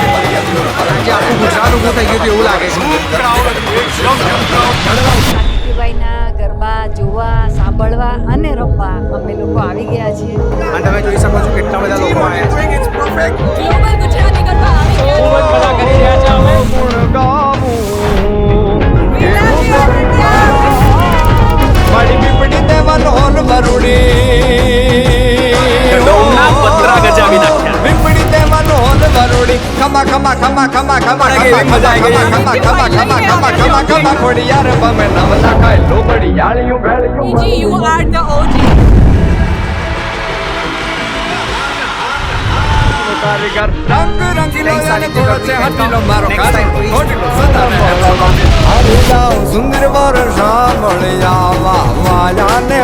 આખું ગુજરાત ઊભું થઈ ગયું હતું એવું લાગે છે. ગરબા જોવા, સાંભળવા અને રમવા અમે લોકો આવી ગયા છીએ. અને તમે જોઈ શકો છો કેટલા બધા લોકો આવ્યા છે. ગ્લોબલ ગુજરાતી ગરબા આવી ગયા છે. ખૂબ જ મજા કરી રહ્યા છે અમે. મારી પીપડી દેવન હોલ વરુડી ડોમના પતરા ગજાવી નાખ્યા. પીપડી દેવન હોલ વરુડી ખમા ખમા ખમા ખમા ખમા કેવી મજા આવી ગઈ. ખમા ખમા ખમા ખમા ખમા ખમા ખોડી યાર બમે નવ લાખાય લોબડી યાળિયું ભેળિયું PG, you are the OG. કારીગર રંગ રંગીલો Next અને time ગોળ છે હટીલો મારો Next કારીગર time, please. ખોટીલો સદા હારી જાઉં સુંદર વર સાંભળી આવા વાયા ને